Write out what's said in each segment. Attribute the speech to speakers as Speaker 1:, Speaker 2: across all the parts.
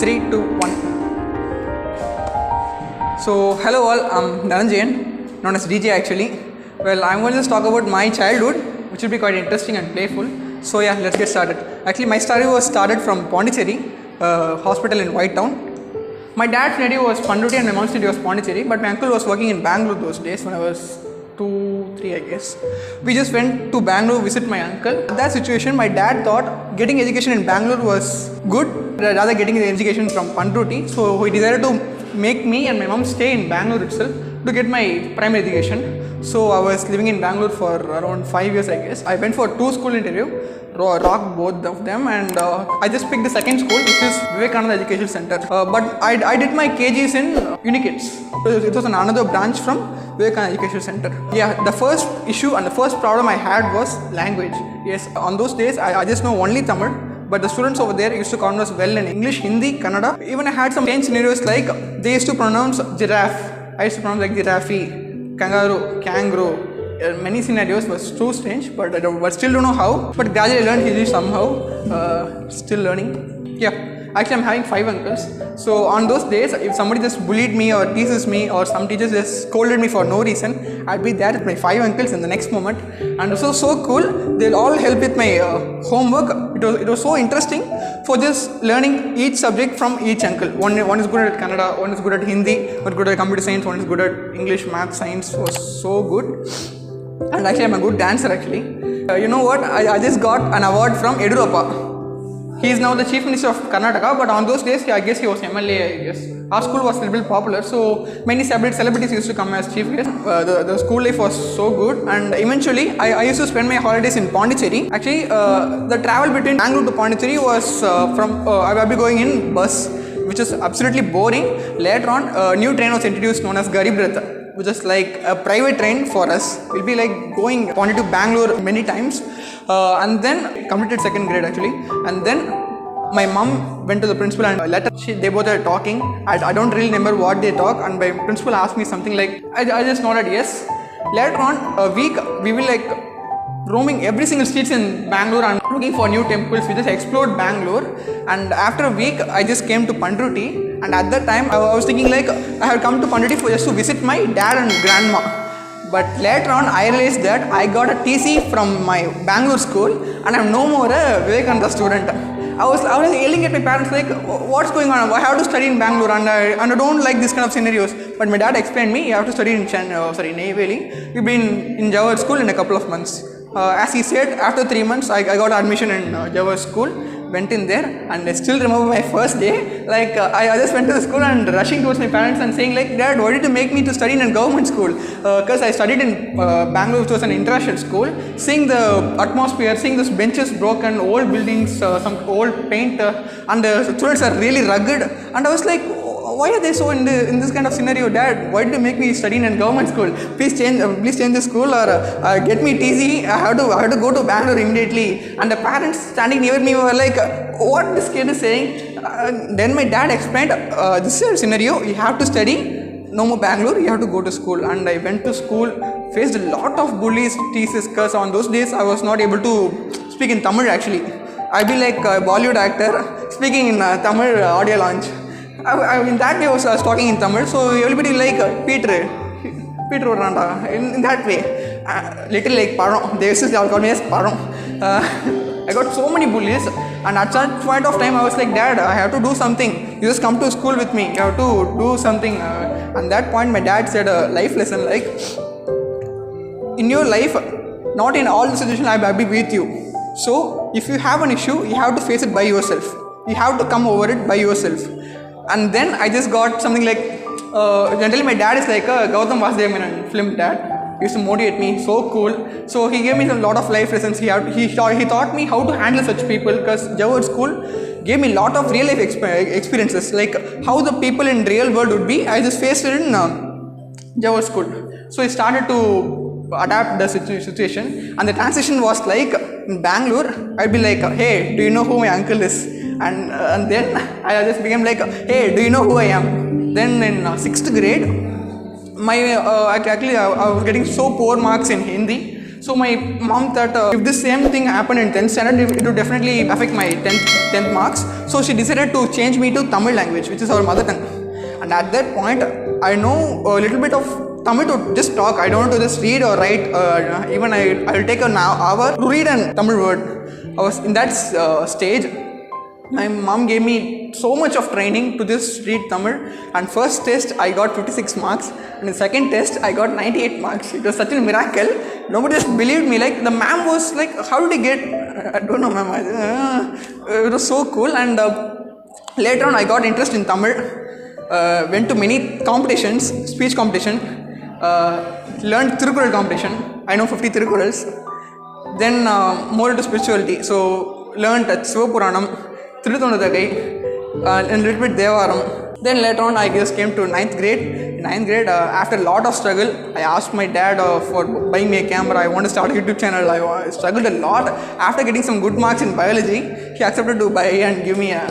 Speaker 1: 3, 2, 1. So, hello all, I'm Dhananjayan, known as DJ actually. Well, I'm going to just talk about my childhood, which will be quite interesting and playful. So yeah, let's get started. Actually, my story was started from Pondicherry, hospital in White Town. My dad's native was Panduti and my mom's native was Pondicherry, but my uncle was working in Bangalore those days when I was 2, 3 I guess. We just went to Bangalore to visit my uncle. In that situation, my dad thought getting education in Bangalore was good rather getting the education from Panduti. So he decided to make me and my mom stay in Bangalore itself to get my primary education. So I was living in Bangalore for around 5 years I guess. I went for 2 school interview, rocked both of them, and I just picked the second school, which is Vivekananda Education Center. But I did my KGs in Unikids. It was another branch from Vivekananda Education Center. Yeah, the first issue and the first problem I had was language. Yes, on those days I just know only Tamil. But the students over there used to converse well in English, Hindi, Kannada. Even I had some strange scenarios like they used to pronounce giraffe. I used to pronounce like giraffe, kangaroo, kangaroo. Many scenarios was too strange, but I still don't know how. But gradually I learned Hindi somehow. Still learning. Yeah. Actually, I'm having 5 uncles. So on those days, if somebody just bullied me or teases me or some teachers just scolded me for no reason, I'd be there with my 5 uncles in the next moment. And it was so cool. They'll all help with my homework. It was so interesting for just learning each subject from each uncle. One is good at Kannada, one is good at Hindi, one is good at computer science, one is good at English, math, science. It was so good. And actually, I'm a good dancer actually. You know what? I just got an award from Yedurappa. He is now the Chief Minister of Karnataka, but on those days, I guess he was MLA, I guess. Our school was a little bit popular, so many celebrities used to come as chief guests. The school life was so good, and eventually, I used to spend my holidays in Pondicherry. Actually, the travel between Bangalore to Pondicherry was I'll be going in bus, which is absolutely boring. Later on, a new train was introduced known as Garib Rath, which is like a private train for us. We'll be like going Pondicherry to Bangalore many times. And then completed 2nd grade actually, and then my mom went to the principal and they both are talking. I don't really remember what they talk, and my principal asked me something like, I just nodded yes. Later on a week, we will like roaming every single streets in Bangalore and looking for new temples. We just explored Bangalore, and after a week I just came to Panduti, and at that time I was thinking like I had come to Panduti for just to visit my dad and grandma. But later on, I realized that I got a TC from my Bangalore school, and I'm no more a Vivekananda student. I was yelling at my parents like, what's going on? I have to study in Bangalore, and I don't like this kind of scenarios. But my dad explained me, you have to study in Neyveli. You've been in Java school in a couple of months. As he said, after 3 months, I got admission in Java school. Went in there, and I still remember my first day. Like I just went to the school and rushing towards my parents and saying like, Dad, why did you make me to study in a government school? Because I studied in Bangalore, which was an international school. Seeing the atmosphere, seeing those benches broken, old buildings, some old paint, and the students are really rugged. And I was like, why are they so in this kind of scenario, Dad? Why did you make me study in a government school? Please change the school or get me TC. I have to go to Bangalore immediately. And the parents standing near me were like, what this kid is saying? Then my dad explained, this is a scenario. You have to study. No more Bangalore. You have to go to school. And I went to school, faced a lot of bullies, teases, because on those days I was not able to speak in Tamil actually. I'd be like a Bollywood actor speaking in Tamil audio launch. In that way I was talking in Tamil, so everybody like Peter Randa, in that way. Little like Param, they used to call me as Param. I got so many bullies, and at that point of time I was like, Dad, I have to do something. You just come to school with me, you have to do something. At that point my dad said a life lesson like, in your life, not in all the situations I will be with you. So if you have an issue, you have to face it by yourself. You have to come over it by yourself. And then I just got something like, generally my dad is like a Gautam Vasudev Menon film dad. He used to motivate me, so cool. So he gave me a lot of life lessons. He taught me how to handle such people, because Java school gave me a lot of real life experiences, like how the people in real world would be. I just faced it in Java school. So I started to adapt the situation, and the transition was like in Bangalore, I'd be like, hey, do you know who my uncle is? And then I just became like, hey, do you know who I am? Then in 6th grade, I was getting so poor marks in Hindi. So my mom thought if this same thing happened in 10th standard, it would definitely affect my 10th marks. So she decided to change me to Tamil language, which is our mother tongue. And at that point, I know a little bit of Tamil to just talk. I don't want to just read or write. Even I'll take an hour to read a Tamil word. I was in that stage. My mom gave me so much of training to just read Tamil, and first test I got 56 marks, and the second test I got 98 marks. It was such a miracle. Nobody just believed me. Like the ma'am was like, how did you get? I don't know, ma'am. It was so cool. And later on I got interest in Tamil. Went to many competitions, speech competition, learned Thirukural competition. I know 50 Thirukurals. Then more into spirituality. So learned at Sivapuranam, Thiruthonadagai, and a little bit Devaram. Then later on I just came to 9th grade. In 9th grade, after a lot of struggle, I asked my dad for buying me a camera. I want to start a YouTube channel. I struggled a lot. After getting some good marks in biology, he accepted to buy and give me a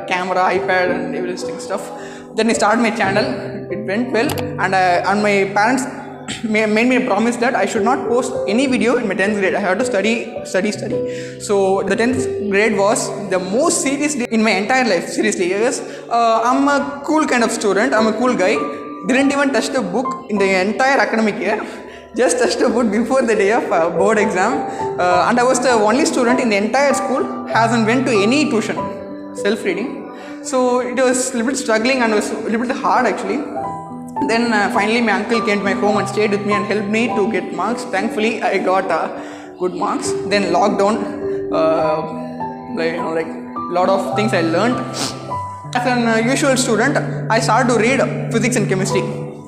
Speaker 1: camera, iPad and everything stuff. Then I started my channel. It went well, and my parents made me a promise that I should not post any video in my 10th grade. I had to study. So the 10th grade was the most serious day in my entire life. Seriously, yes. I'm a cool kind of student. I'm a cool guy. Didn't even touch the book in the entire academic year. Just touched the book before the day of board exam. And I was the only student in the entire school hasn't went to any tuition. Self-reading. So it was a little bit struggling and was a little bit hard actually. Then finally my uncle came to my home and stayed with me and helped me to get marks. Thankfully I got good marks. Then lockdown, like lot of things I learned. As an usual student, I started to read physics and chemistry.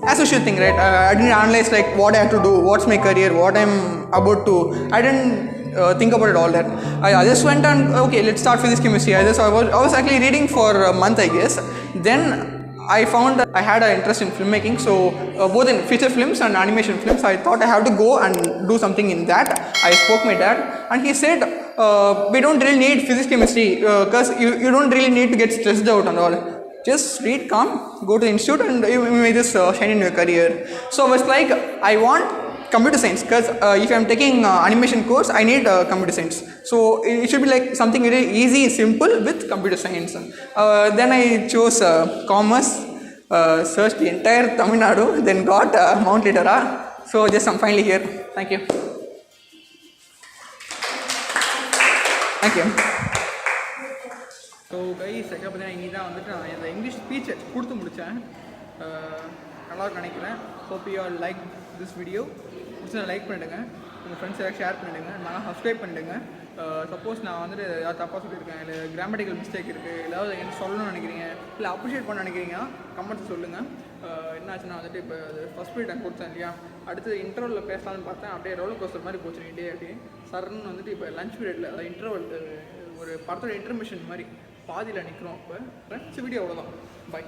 Speaker 1: As usual thing, right? I didn't analyze like what I have to do, what's my career, what I'm about to. I didn't think about it all that. I just went and okay, let's start physics chemistry. I was actually reading for a month, I guess. Then I found I had an interest in filmmaking, so both in feature films and animation films. I thought I have to go and do something in that. I spoke to my dad and he said, we don't really need physics chemistry because you don't really need to get stressed out and all. Just read calm, go to the institute and you may just shine in your career. So I was like, I want computer science because if I'm taking animation course, I need computer science. So it should be like something very easy, simple with computer science. Then I chose commerce, searched the entire Tamil Nadu, then got Mount Litera. So just I'm finally here. Thank you. Thank you. So guys second பார்த்தீங்கன்னா இங்கே தான் வந்துட்டு நான் இந்த English ஸ்பீச்சை கொடுத்து முடித்தேன். நல்லா நினைக்கிறேன். Hope you are like this video. பிடிச்சா லைக் பண்ணிவிடுங்க, உங்கள் ஃப்ரெண்ட்ஸ் எல்லாம் ஷேர் பண்ணிவிடுங்க, நான் சப்ஸ்கிரைப் பண்ணிவிடுங்க. சப்போஸ் நான் வந்துட்டு ஏதாவது தப்பாக சொல்லியிருக்கேன், இல்லை கிராமட்டிக்கல் மிஸ்டேக் இருக்குது, ஏதாவது என்ன சொல்லணும்னு நினைக்கிறீங்க, இல்லை அப்ரிஷியேட் பண்ண நினைக்கிறீங்க, கமெண்ட்ஸ் சொல்லுங்கள். என்னாச்சுன்னா வந்துட்டு இப்போ ஃபஸ்ட் பீரியட் நான் கொடுத்தேன் இல்லையா, அடுத்து இன்டர்வலில் பேசலாம்னு பார்த்தேன். அப்படியே ரோலர் கோஸ்டர் மாதிரி போச்சு டே அப்படியே சரன்னு வந்துட்டு இப்போ லஞ்ச் பீரியடில் அதாவது இன்டர்வல் ஒரு படத்தோட இன்டர்மிஷன் மாதிரி பாதியில் நிற்கிறோம். இப்போ ஃப்ரெண்ட்ஸ் வீடியோ அவ்வளோதான். பாய்.